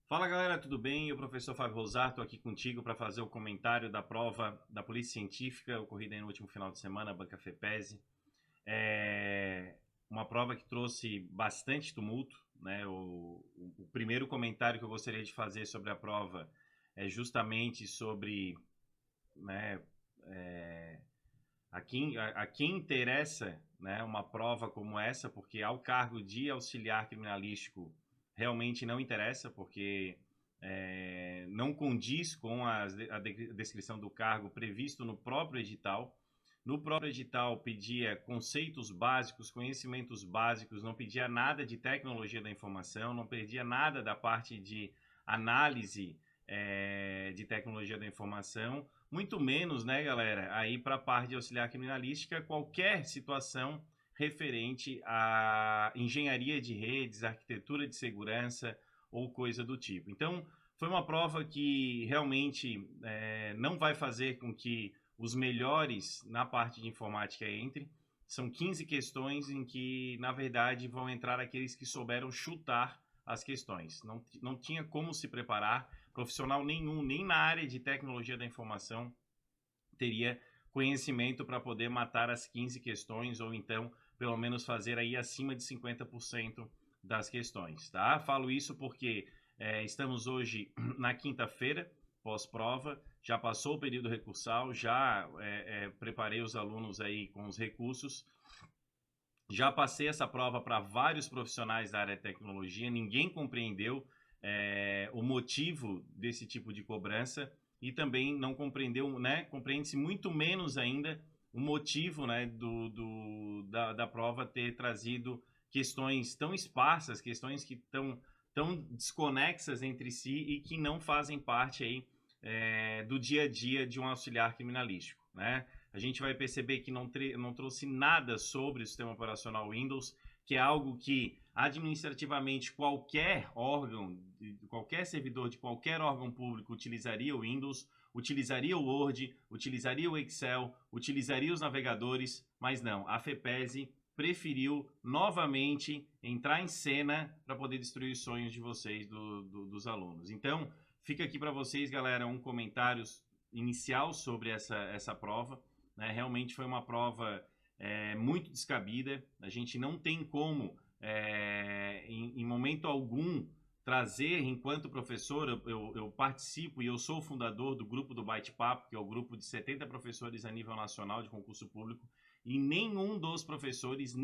Fala galera, tudo bem? Eu, professor Fábio Rosar, estou aqui contigo para fazer o comentário da prova da Polícia Científica ocorrida no último final de semana, a Banca FEPESE. Uma prova que trouxe bastante tumulto, né? O primeiro comentário que eu gostaria de fazer sobre a prova é justamente sobre, né, a quem interessa, né, uma prova como essa, porque ao cargo de auxiliar criminalístico realmente não interessa, porque não condiz com a descrição do cargo previsto no próprio edital. No próprio edital pedia conceitos básicos, conhecimentos básicos, não pedia nada de tecnologia da informação, não pedia nada da parte de análise de tecnologia da informação, muito menos, né, galera, aí para a parte de auxiliar criminalística, qualquer situação referente à engenharia de redes, arquitetura de segurança ou coisa do tipo. Então, foi uma prova que realmente não vai fazer com que os melhores na parte de informática entrem. São 15 questões em que, na verdade, vão entrar aqueles que souberam chutar as questões. Não tinha como se preparar, profissional nenhum, nem na área de tecnologia da informação, teria conhecimento para poder matar as 15 questões, ou então, pelo menos, fazer aí acima de 50% das questões, tá? Falo isso porque estamos hoje na quinta-feira, pós-prova, já passou o período recursal, já preparei os alunos aí com os recursos, já passei essa prova para vários profissionais da área de tecnologia, ninguém compreendeu o motivo desse tipo de cobrança e também não compreendeu, né? Compreende-se muito menos ainda o motivo, né, da prova ter trazido questões tão esparsas, questões que estão tão desconexas entre si e que não fazem parte aí do dia a dia de um auxiliar criminalístico, né? A gente vai perceber que não trouxe nada sobre o sistema operacional Windows, que é algo que administrativamente qualquer órgão, qualquer servidor de qualquer órgão público utilizaria o Windows, utilizaria o Word, utilizaria o Excel, utilizaria os navegadores, mas não, a FEPESE preferiu novamente entrar em cena para poder destruir os sonhos de vocês, dos alunos. Então, fica aqui para vocês, galera, um comentário inicial sobre essa prova. Né? Realmente foi uma prova muito descabida. A gente não tem como, em momento algum, trazer, enquanto professor, eu participo e eu sou o fundador do grupo do Bate-Papo, que é o grupo de 70 professores a nível nacional de concurso público, e nenhum dos professores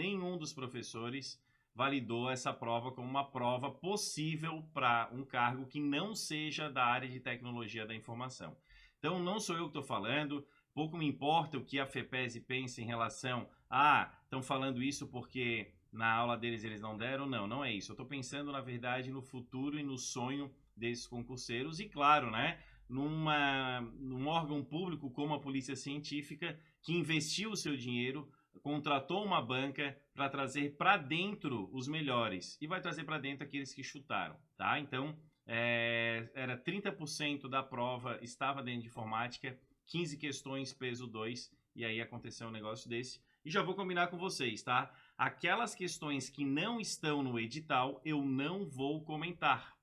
validou essa prova como uma prova possível para um cargo que não seja da área de tecnologia da informação. Então, não sou eu que estou falando, pouco me importa o que a FEPESE pensa em relação a, estão falando isso porque na aula deles eles não deram. Não, não é isso. Eu estou pensando, na verdade, no futuro e no sonho desses concurseiros e, claro, né, num órgão público como a Polícia Científica, que investiu o seu dinheiro, contratou uma banca para trazer para dentro os melhores e vai trazer para dentro aqueles que chutaram, tá? Então, era 30% da prova estava dentro de informática, 15 questões, peso 2, e aí aconteceu um negócio desse. E já vou combinar com vocês, tá? Aquelas questões que não estão no edital, eu não vou comentar.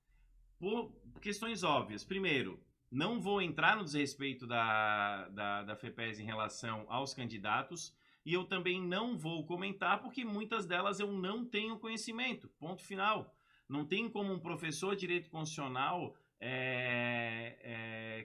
Por questões óbvias. Primeiro, não vou entrar no desrespeito da FEPESE em relação aos candidatos, e eu também não vou comentar porque muitas delas eu não tenho conhecimento. Ponto final. Não tem como um professor de direito constitucional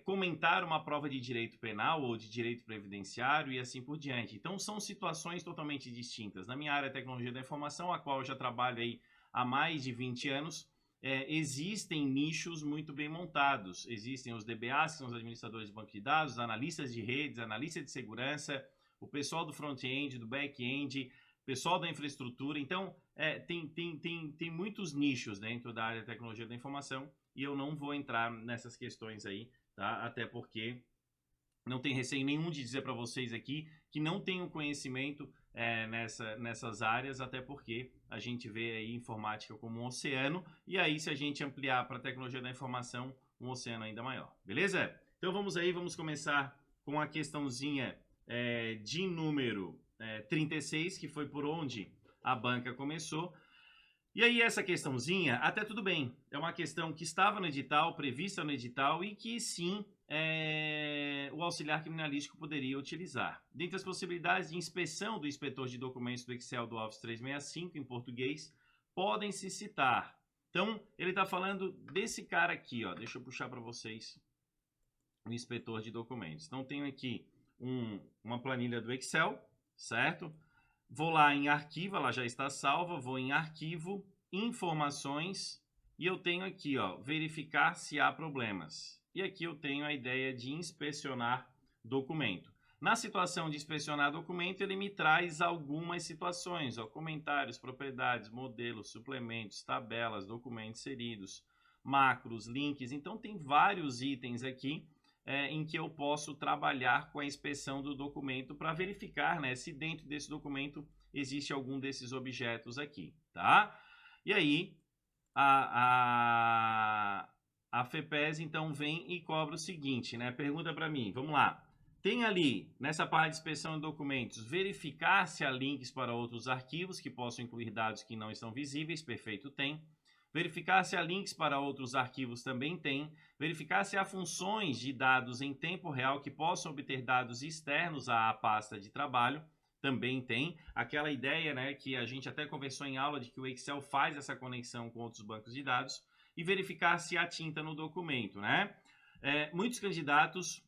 comentar uma prova de direito penal ou de direito previdenciário e assim por diante. Então, são situações totalmente distintas. Na minha área de tecnologia da informação, a qual eu já trabalho aí há mais de 20 anos, existem nichos muito bem montados. Existem os DBAs, que são os administradores de banco de dados, analistas de redes, analistas de segurança, o pessoal do front-end, do back-end, pessoal da infraestrutura. Então, tem muitos nichos dentro da área de tecnologia da informação e eu não vou entrar nessas questões aí, tá? Até porque não tem receio nenhum de dizer para vocês aqui que não tenho conhecimento nessas áreas, até porque a gente vê aí informática como um oceano, e aí se a gente ampliar para a tecnologia da informação, um oceano ainda maior, beleza? Então vamos aí, vamos começar com a questãozinha de número 36, que foi por onde a banca começou. E aí essa questãozinha, até tudo bem, é uma questão que estava no edital, prevista no edital e que sim, o auxiliar criminalístico poderia utilizar. Dentre as possibilidades de inspeção do inspetor de documentos do Excel do Office 365 em português, podem se citar. Então, ele está falando desse cara aqui, ó. Deixa eu puxar para vocês o inspetor de documentos. Então, tenho aqui uma planilha do Excel, certo? Vou lá em arquivo, ela já está salva, vou em arquivo, informações, e eu tenho aqui, ó, verificar se há problemas. E aqui eu tenho a ideia de inspecionar documento. Na situação de inspecionar documento, ele me traz algumas situações, ó, comentários, propriedades, modelos, suplementos, tabelas, documentos inseridos, macros, links. Então, tem vários itens aqui em que eu posso trabalhar com a inspeção do documento para verificar, né, se dentro desse documento existe algum desses objetos aqui, tá? E aí, a FEPES, então, vem e cobra o seguinte, né? Pergunta para mim, vamos lá. Tem ali, nessa parte de inspeção de documentos, verificar se há links para outros arquivos que possam incluir dados que não estão visíveis, perfeito, tem. Verificar se há links para outros arquivos também tem. Verificar se há funções de dados em tempo real que possam obter dados externos à pasta de trabalho, também tem. Aquela ideia, né, que a gente até conversou em aula de que o Excel faz essa conexão com outros bancos de dados. E verificar se há tinta no documento, né? Muitos candidatos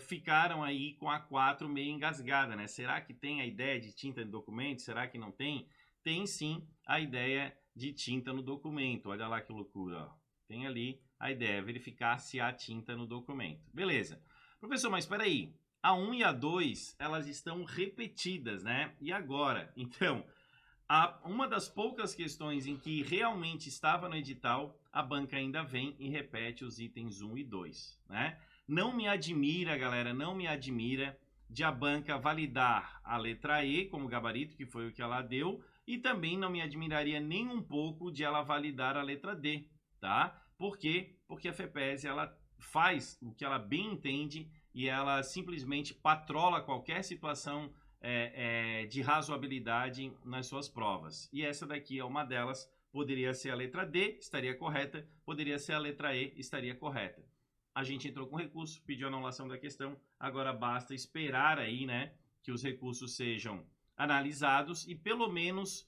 ficaram aí com a 4 meio engasgada, né? Será que tem a ideia de tinta no documento? Será que não tem? Tem sim a ideia de tinta no documento. Olha lá que loucura, ó. Tem ali a ideia, verificar se há tinta no documento. Beleza. Professor, mas espera aí. A 1 e a 2, elas estão repetidas, né? E agora? Então, uma das poucas questões em que realmente estava no edital, a banca ainda vem e repete os itens 1 e 2, né? Não me admira, galera, não me admira de a banca validar a letra E como gabarito, que foi o que ela deu, e também não me admiraria nem um pouco de ela validar a letra D, tá? Por quê? Porque a FEPES, ela faz o que ela bem entende e ela simplesmente patrola qualquer situação de razoabilidade nas suas provas. E essa daqui é uma delas. Poderia ser a letra D, estaria correta. Poderia ser a letra E, estaria correta. A gente entrou com recurso, pediu a anulação da questão. Agora basta esperar aí, né, que os recursos sejam analisados e pelo menos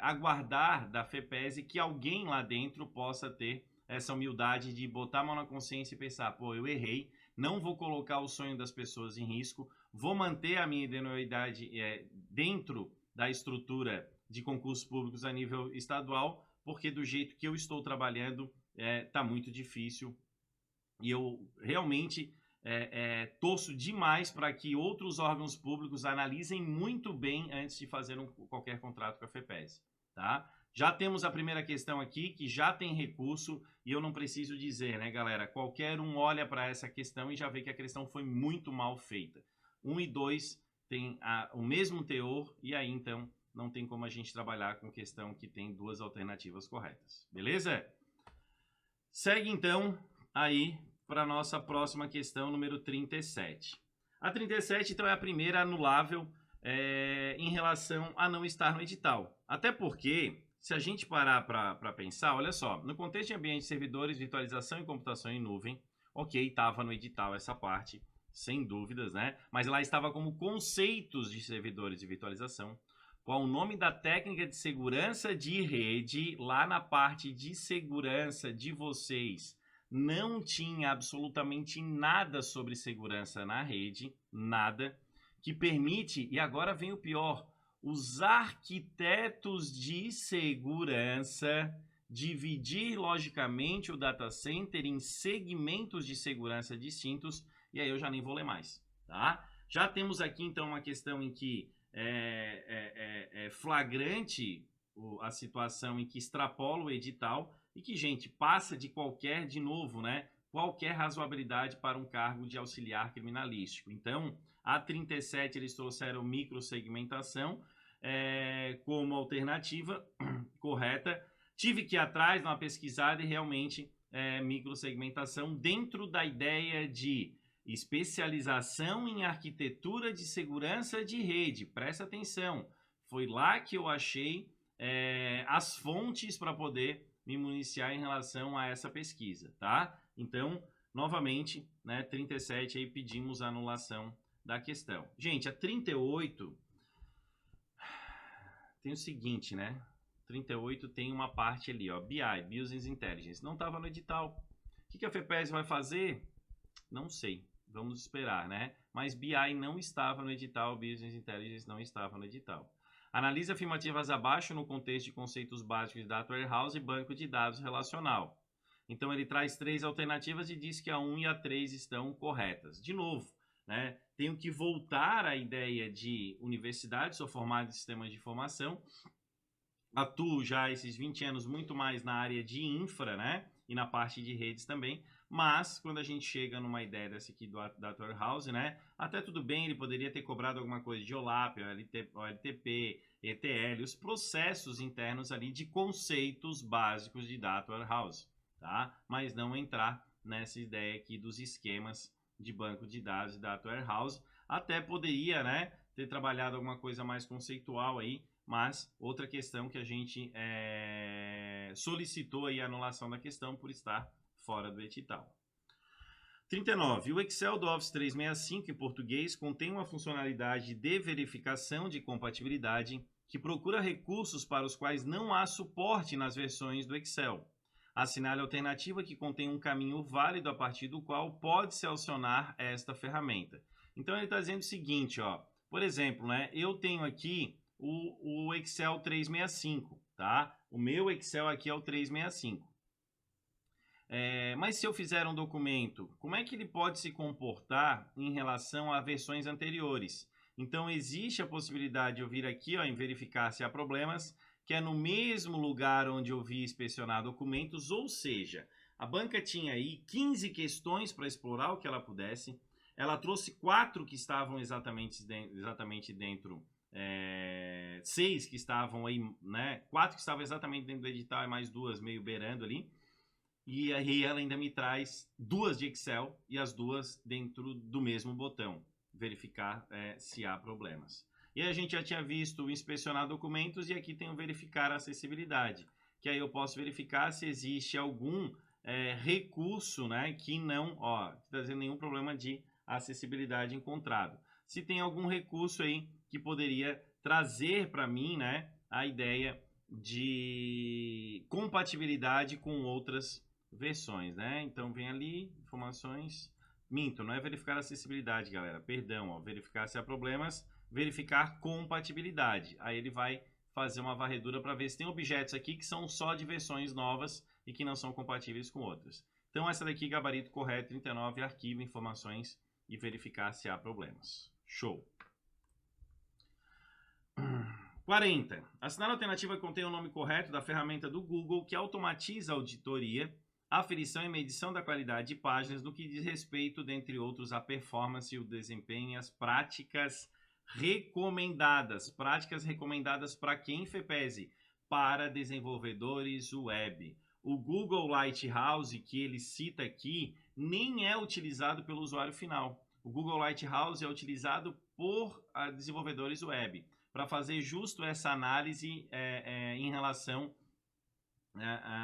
aguardar da FEPES que alguém lá dentro possa ter essa humildade de botar a mão na consciência e pensar, pô, eu errei, não vou colocar o sonho das pessoas em risco, vou manter a minha idoneidade dentro da estrutura de concursos públicos a nível estadual, porque do jeito que eu estou trabalhando está muito difícil e eu realmente torço demais para que outros órgãos públicos analisem muito bem antes de fazer qualquer contrato com a FEPES, tá? Já temos a primeira questão aqui, que já tem recurso, e eu não preciso dizer, né, galera? Qualquer um olha para essa questão e já vê que a questão foi muito mal feita. 1 e 2 tem o mesmo teor, e aí, então, não tem como a gente trabalhar com questão que tem duas alternativas corretas. Beleza? Segue, então, aí para a nossa próxima questão, número 37. A 37, então, é a primeira anulável em relação a não estar no edital. Até porque, se a gente parar para pensar, olha só, no contexto de ambiente de servidores, virtualização e computação em nuvem, ok, estava no edital essa parte, sem dúvidas, né? Mas lá estava como conceitos de servidores de virtualização. Qual o nome da técnica de segurança de rede, lá na parte de segurança de vocês, não tinha absolutamente nada sobre segurança na rede, nada, que permite, e agora vem o pior, os arquitetos de segurança dividir logicamente o data center em segmentos de segurança distintos, e aí eu já nem vou ler mais, tá? Já temos aqui então uma questão em que é flagrante a situação em que extrapola o edital e que, gente, passa de novo, né, qualquer razoabilidade para um cargo de auxiliar criminalístico. Então, a 37 eles trouxeram microsegmentação como alternativa correta. Tive que ir atrás, dar uma pesquisada e realmente microsegmentação dentro da ideia de especialização em arquitetura de segurança de rede. Presta atenção, foi lá que eu achei as fontes para poder me municiar em relação a essa pesquisa, tá? Então, novamente, né, 37 aí pedimos a anulação da questão. Gente, a 38 tem o seguinte, né? 38 tem uma parte ali, ó, BI, Business Intelligence. Não estava no edital. O que a FEPES vai fazer? Não sei. Vamos esperar, né? Mas BI não estava no edital, Business Intelligence não estava no edital. Analise afirmativas abaixo no contexto de conceitos básicos de Data Warehouse e banco de dados relacional. Então, ele traz 3 alternativas e diz que a 1 e a 3 estão corretas. De novo, né? Tenho que voltar à ideia de universidade, sou formado em sistemas de informação, atuo já esses 20 anos muito mais na área de infra, né? E na parte de redes também, mas quando a gente chega numa ideia dessa aqui do Data Warehouse, né? Até tudo bem, ele poderia ter cobrado alguma coisa de OLAP, OLTP, ETL, os processos internos ali de conceitos básicos de Data Warehouse, tá? Mas não entrar nessa ideia aqui dos esquemas de banco de dados e Data Warehouse. Até poderia, né, ter trabalhado alguma coisa mais conceitual aí, mas outra questão que a gente solicitou aí a anulação da questão por estar fora do edital. 39. O Excel do Office 365 em português contém uma funcionalidade de verificação de compatibilidade que procura recursos para os quais não há suporte nas versões do Excel. Assinale a alternativa que contém um caminho válido a partir do qual pode-se acionar esta ferramenta. Então ele está dizendo o seguinte, ó, por exemplo, né, eu tenho aqui o Excel 365, tá? O meu Excel aqui é o 365. Mas se eu fizer um documento, como é que ele pode se comportar em relação a versões anteriores? Então, existe a possibilidade de eu vir aqui, ó, em verificar se há problemas, que é no mesmo lugar onde eu vi inspecionar documentos, ou seja, a banca tinha aí 15 questões para explorar o que ela pudesse, ela trouxe 4 que estavam exatamente dentro, 6 que estavam aí, né? 4 que estavam exatamente dentro do edital e mais 2 meio beirando ali. E aí ela ainda me traz 2 de Excel e as 2 dentro do mesmo botão, verificar se há problemas. E a gente já tinha visto inspecionar documentos e aqui tem o verificar acessibilidade, que aí eu posso verificar se existe algum recurso, né, que não está dizendo nenhum problema de acessibilidade encontrado. Se tem algum recurso aí que poderia trazer para mim, né, a ideia de compatibilidade com outras versões, né? Então vem ali, informações, minto, não é verificar acessibilidade, galera, perdão, ó, verificar se há problemas, verificar compatibilidade. Aí ele vai fazer uma varredura para ver se tem objetos aqui que são só de versões novas e que não são compatíveis com outras. Então essa daqui, gabarito correto, 39, arquivo, informações e verificar se há problemas. Show! 40. Assinar a alternativa contém o nome correto da ferramenta do Google que automatiza a auditoria, aferição e medição da qualidade de páginas no que diz respeito, dentre outros, à performance e o desempenho e as práticas recomendadas. Práticas recomendadas para quem, FEPESE? Para desenvolvedores web. O Google Lighthouse, que ele cita aqui, nem é utilizado pelo usuário final. O Google Lighthouse é utilizado por desenvolvedores web, para fazer justo essa análise em relação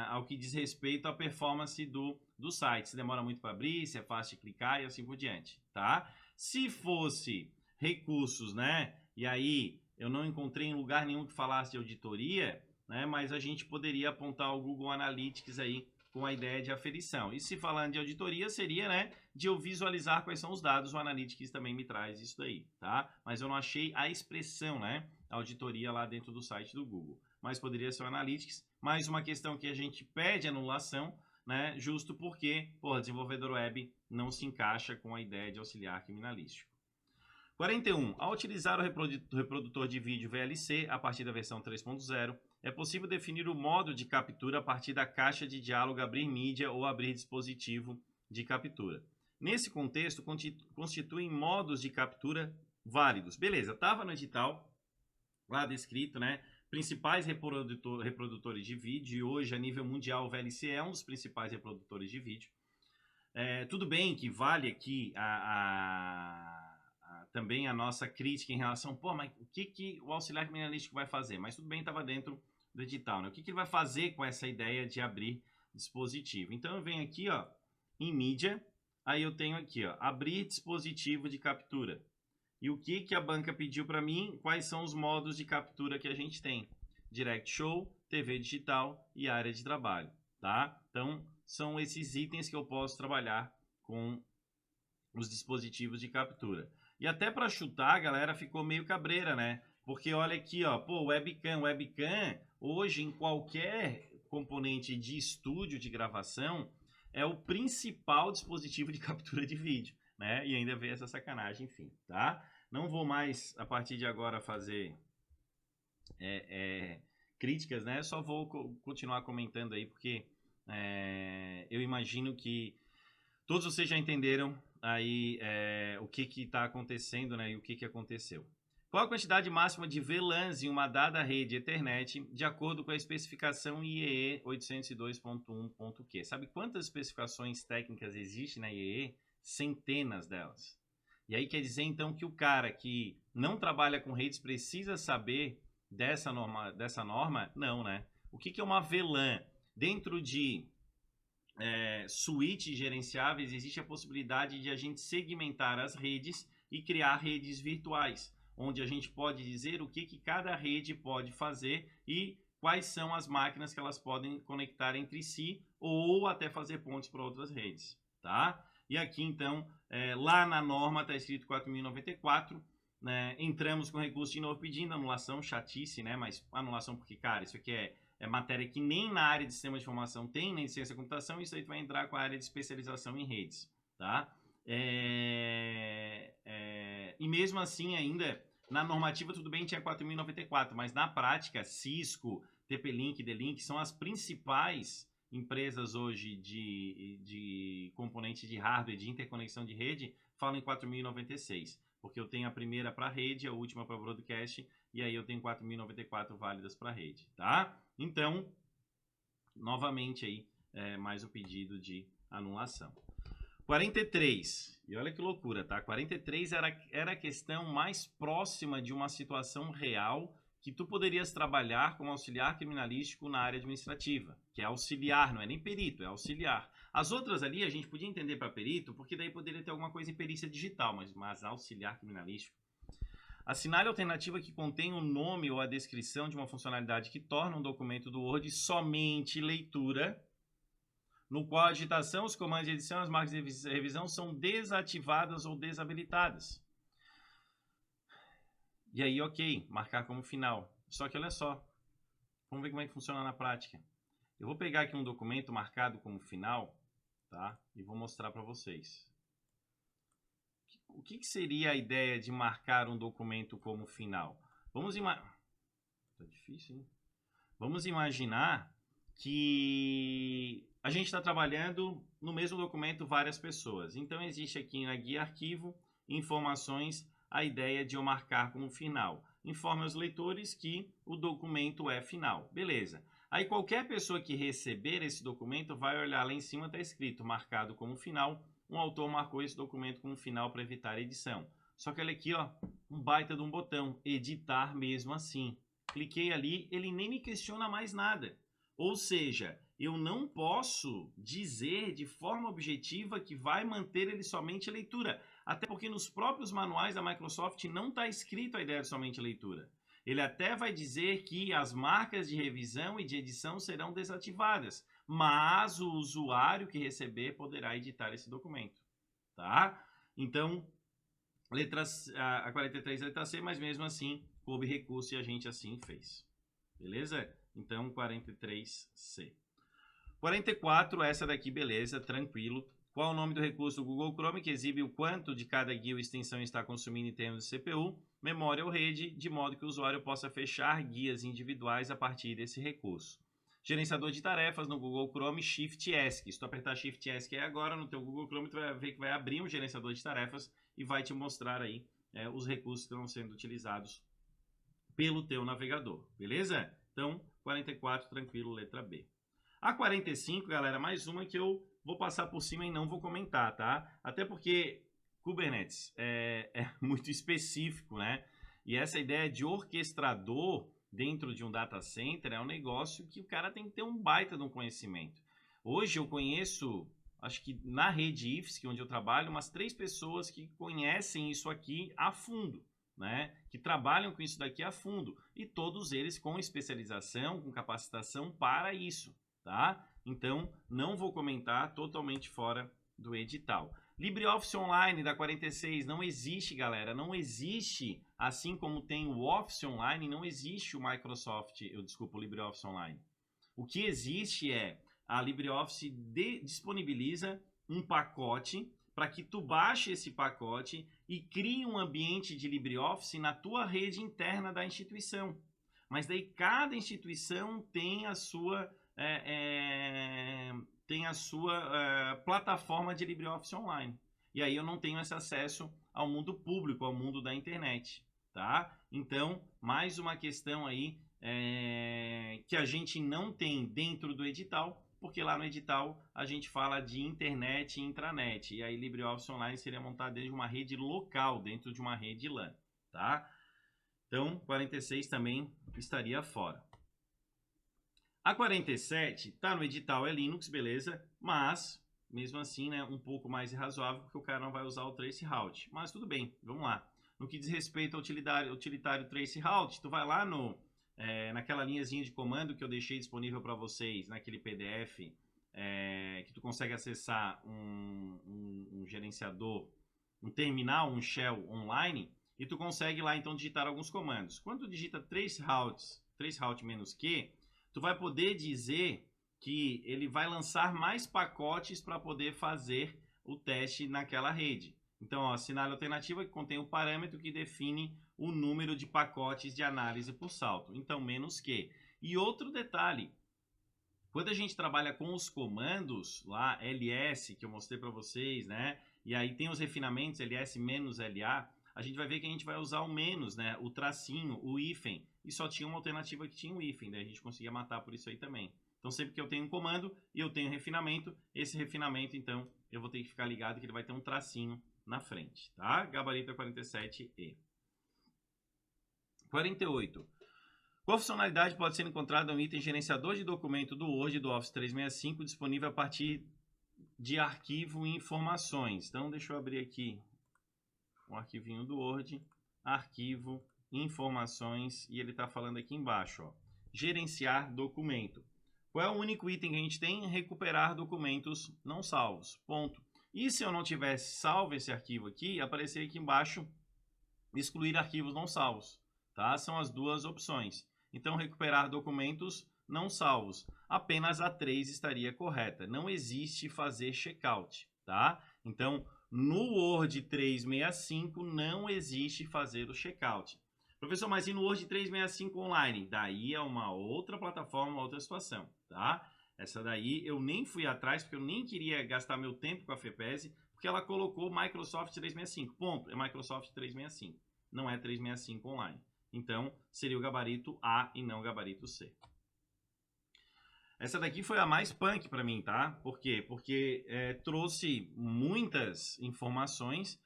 ao que diz respeito à performance do site. Se demora muito para abrir, se é fácil de clicar e assim por diante, tá? Se fosse recursos, né? E aí eu não encontrei em lugar nenhum que falasse de auditoria, né? Mas a gente poderia apontar o Google Analytics aí com a ideia de aferição. E se falando de auditoria, seria, né, de eu visualizar quais são os dados, o Analytics também me traz isso daí, tá? Mas eu não achei a expressão, né, auditoria lá dentro do site do Google. Mas poderia ser o Analytics. Mais uma questão que a gente pede anulação, né, justo porque, desenvolvedor web não se encaixa com a ideia de auxiliar criminalístico. 41. Ao utilizar o reprodutor de vídeo VLC a partir da versão 3.0, é possível definir o modo de captura a partir da caixa de diálogo abrir mídia ou abrir dispositivo de captura. Nesse contexto, constituem modos de captura válidos. Beleza, estava no edital, lá descrito, né? Principais reprodutores de vídeo, e hoje a nível mundial o VLC é um dos principais reprodutores de vídeo. Tudo bem que vale aqui também a nossa crítica em relação, pô, mas o que o auxiliar criminalístico vai fazer? Mas tudo bem, estava dentro do edital, né? O que ele vai fazer com essa ideia de abrir dispositivo? Então eu venho aqui, ó, em mídia, aí eu tenho aqui, ó, abrir dispositivo de captura. E o que a banca pediu para mim? Quais são os modos de captura que a gente tem? Direct Show, TV digital e área de trabalho, tá? Então, são esses itens que eu posso trabalhar com os dispositivos de captura. E até para chutar, a galera ficou meio cabreira, né? Porque olha aqui, ó, pô, webcam, hoje em qualquer componente de estúdio de gravação, é o principal dispositivo de captura de vídeo, né? E ainda veio essa sacanagem, enfim, tá? Não vou mais, a partir de agora, fazer críticas, né? Só vou continuar comentando aí, porque eu imagino que todos vocês já entenderam aí o que está acontecendo, né? E o que aconteceu. Qual a quantidade máxima de VLANs em uma dada rede Ethernet de acordo com a especificação IEE 802.1.q? Sabe quantas especificações técnicas existem na IEE? Centenas delas. E aí quer dizer então que o cara que não trabalha com redes precisa saber dessa norma? Não, né? O que é uma VLAN? Dentro de switches gerenciáveis existe a possibilidade de a gente segmentar as redes e criar redes virtuais, onde a gente pode dizer o que cada rede pode fazer e quais são as máquinas que elas podem conectar entre si ou até fazer pontes para outras redes, tá? E aqui, então, lá na norma está escrito 4094, né? Entramos com recurso de novo pedindo anulação, chatice, né? Mas anulação porque, cara, isso aqui é matéria que nem na área de sistema de informação tem, nem de ciência da computação, isso aí vai entrar com a área de especialização em redes, tá? E mesmo assim, ainda, na normativa, tudo bem, tinha 4094, mas na prática, Cisco, TP-Link, D-Link são as principais empresas hoje de componente de hardware, de interconexão de rede, falam em 4096, porque eu tenho a primeira para rede, a última para broadcast, e aí eu tenho 4094 válidas para rede, tá? Então, novamente aí, mais o pedido de anulação. 43, e olha que loucura, tá? 43 era a questão mais próxima de uma situação real que tu poderias trabalhar como auxiliar criminalístico na área administrativa, que é auxiliar, não é nem perito, é auxiliar. As outras ali a gente podia entender para perito, porque daí poderia ter alguma coisa em perícia digital, mas auxiliar criminalístico. Assinale a alternativa que contém o nome ou a descrição de uma funcionalidade que torna um documento do Word somente leitura, no qual a digitação, os comandos de edição e as marcas de revisão são desativadas ou desabilitadas. E aí, ok, marcar como final. Só que olha só, vamos ver como é que funciona na prática. Eu vou pegar aqui um documento marcado como final, tá? E vou mostrar para vocês. O que seria a ideia de marcar um documento como final? Tá difícil, hein? Vamos imaginar que a gente está trabalhando no mesmo documento várias pessoas. Então, existe aqui na guia arquivo, informações, a ideia de eu marcar como final. Informe aos leitores que o documento é final. Beleza. Aí, qualquer pessoa que receber esse documento vai olhar lá em cima, está escrito marcado como final. Um autor marcou esse documento como final para evitar edição. Só que olha aqui, ó, um baita de um botão, editar mesmo assim. Cliquei ali, ele nem me questiona mais nada. Ou seja, eu não posso dizer de forma objetiva que vai manter ele somente leitura. Até porque nos próprios manuais da Microsoft não está escrito a ideia de somente leitura. Ele até vai dizer que as marcas de revisão e de edição serão desativadas, mas o usuário que receber poderá editar esse documento, tá? Então, a 43 letra C, mas mesmo assim, coube recurso e a gente assim fez. Beleza? Então, 43C. 44, essa daqui, beleza, tranquilo. Qual é o nome do recurso do Google Chrome, que exibe o quanto de cada guia ou extensão está consumindo em termos de CPU, memória ou rede, de modo que o usuário possa fechar guias individuais a partir desse recurso. Gerenciador de tarefas no Google Chrome, Shift ESC. Se tu apertar Shift ESC aí agora no teu Google Chrome, tu vai ver que vai abrir um gerenciador de tarefas e vai te mostrar aí os recursos que estão sendo utilizados pelo teu navegador, beleza? Então, 44, tranquilo, letra B. A 45, galera, mais uma que eu vou passar por cima e não vou comentar, tá? Até porque Kubernetes é muito específico, né? E essa ideia de orquestrador dentro de um data center é um negócio que o cara tem que ter um baita de um conhecimento. Hoje eu conheço, acho que na rede IFSC, onde eu trabalho, umas 3 pessoas que conhecem isso aqui a fundo, né? Que trabalham com isso daqui a fundo. E todos eles com especialização, com capacitação para isso, tá? Então, não vou comentar, totalmente fora do edital. LibreOffice Online da 46 não existe, galera. Não existe, assim como tem o Office Online, não existe o o LibreOffice Online. O que existe é a LibreOffice disponibiliza um pacote para que tu baixe esse pacote e crie um ambiente de LibreOffice na tua rede interna da instituição. Mas daí cada instituição tem a sua plataforma de LibreOffice Online. E aí eu não tenho esse acesso ao mundo público, ao mundo da internet, tá? Então, mais uma questão aí que a gente não tem dentro do edital, porque lá no edital a gente fala de internet e intranet. E aí LibreOffice Online seria montado dentro de uma rede local, dentro de uma rede LAN, tá? Então, 46 também estaria fora. A 47 está no edital, é Linux, beleza, mas mesmo assim, né, um pouco mais irrazoável, porque o cara não vai usar o traceroute. Mas tudo bem, vamos lá. No que diz respeito ao utilitário traceroute, tu vai lá naquela linhazinha de comando que eu deixei disponível para vocês, naquele PDF, que tu consegue acessar um gerenciador, um terminal, um shell online, e tu consegue lá então digitar alguns comandos. Quando tu digita traceroute menos Q, tu vai poder dizer que ele vai lançar mais pacotes para poder fazer o teste naquela rede. Então, ó, assinale alternativa que contém o parâmetro que define o número de pacotes de análise por salto. Então, menos que. E outro detalhe, quando a gente trabalha com os comandos, lá, ls, que eu mostrei para vocês, né? E aí tem os refinamentos, ls menos la, a gente vai ver que a gente vai usar o menos, né? O tracinho, o hífen, e só tinha uma alternativa que tinha o hífen, daí a gente conseguia matar por isso aí também. Então, sempre que eu tenho um comando e eu tenho refinamento, esse refinamento, então, eu vou ter que ficar ligado que ele vai ter um tracinho na frente, tá? Gabarito é 47E. 48. Qual funcionalidade pode ser encontrada no item gerenciador de documento do Word do Office 365 disponível a partir de arquivo e informações? Então, deixa eu abrir aqui um arquivinho do Word, arquivo, informações, e ele está falando aqui embaixo, ó, gerenciar documento. Qual é o único item que a gente tem? Recuperar documentos não salvos, ponto. E se eu não tivesse salvo esse arquivo aqui, apareceria aqui embaixo, excluir arquivos não salvos, tá? São as duas opções. Então, recuperar documentos não salvos. Apenas a 3 estaria correta. Não existe fazer checkout, tá? Então, no Word 365 não existe fazer o checkout. Professor, mas e no Word 365 online? Daí é uma outra plataforma, uma outra situação, tá? Essa daí eu nem fui atrás, porque eu nem queria gastar meu tempo com a FEPESE, porque ela colocou Microsoft 365. Ponto. É Microsoft 365. Não é 365 online. Então, seria o gabarito A e não o gabarito C. Essa daqui foi a mais punk para mim, tá? Por quê? Porque trouxe muitas informações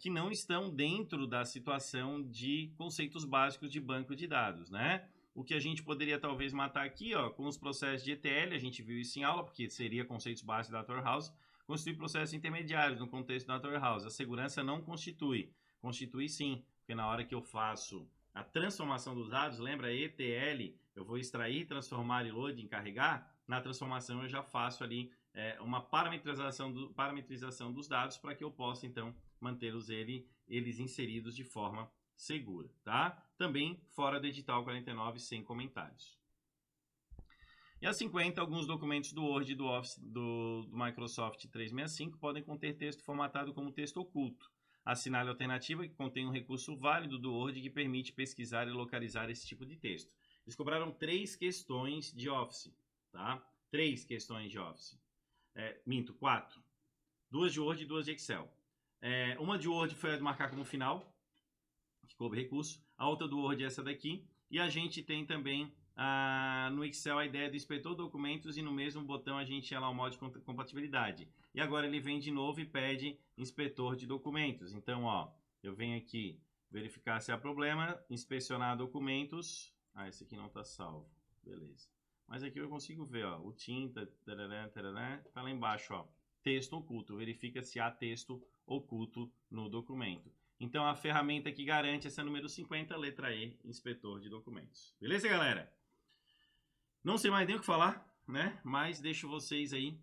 que não estão dentro da situação de conceitos básicos de banco de dados, né? O que a gente poderia talvez matar aqui, ó, com os processos de ETL, a gente viu isso em aula, porque seria conceitos básicos da Warehouse, constitui processos intermediários no contexto da Warehouse. A segurança não constitui. Constitui sim, porque na hora que eu faço a transformação dos dados, lembra ETL, eu vou extrair, transformar e load, encarregar, na transformação eu já faço ali uma parametrização dos dados para que eu possa então manter eles inseridos de forma segura, tá? Também fora do edital 49, sem comentários. E a 50, alguns documentos do Word e do Office do Microsoft 365 podem conter texto formatado como texto oculto. Assinale a alternativa que contém um recurso válido do Word que permite pesquisar e localizar esse tipo de texto. Eles cobraram 3 questões de Office, tá? 3 questões de Office. Minto, 4. 2 de Word e 2 de Excel. Uma de Word foi a de marcar como final, que coube recurso. A outra do Word é essa daqui. E a gente tem também no Excel a ideia do inspetor documentos e no mesmo botão a gente ia lá o modo de compatibilidade. E agora ele vem de novo e pede inspetor de documentos. Então, ó, eu venho aqui verificar se há problema, inspecionar documentos. Esse aqui não está salvo. Beleza. Mas aqui eu consigo ver, ó, o tinta, tá lá embaixo, ó, texto oculto. Verifica se há texto oculto no documento. Então, a ferramenta que garante essa número 50, letra E, inspetor de documentos. Beleza, galera? Não sei mais nem o que falar, né? Mas deixo vocês aí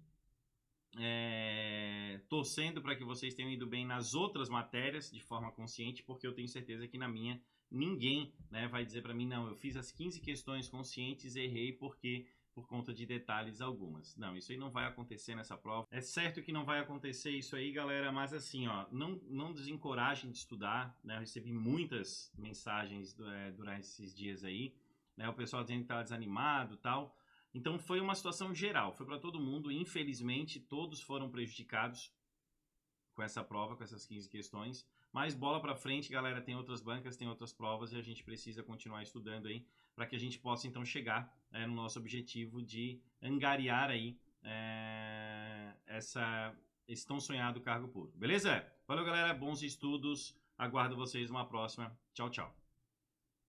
torcendo para que vocês tenham ido bem nas outras matérias de forma consciente, porque eu tenho certeza que na minha ninguém, né, vai dizer para mim, não, eu fiz as 15 questões conscientes e errei porque por conta de detalhes algumas. Não, isso aí não vai acontecer nessa prova. É certo que não vai acontecer isso aí, galera, mas assim, ó, não desencorajem de estudar, né? Eu recebi muitas mensagens durante esses dias aí, né? O pessoal dizendo que estava desanimado e tal. Então foi uma situação geral, foi para todo mundo. Infelizmente, todos foram prejudicados com essa prova, com essas 15 questões. Mas bola para frente, galera, tem outras bancas, tem outras provas e a gente precisa continuar estudando aí para que a gente possa então chegar no nosso objetivo de angariar aí esse tão sonhado cargo público. Beleza? Valeu, galera, bons estudos. Aguardo vocês numa próxima. Tchau, tchau.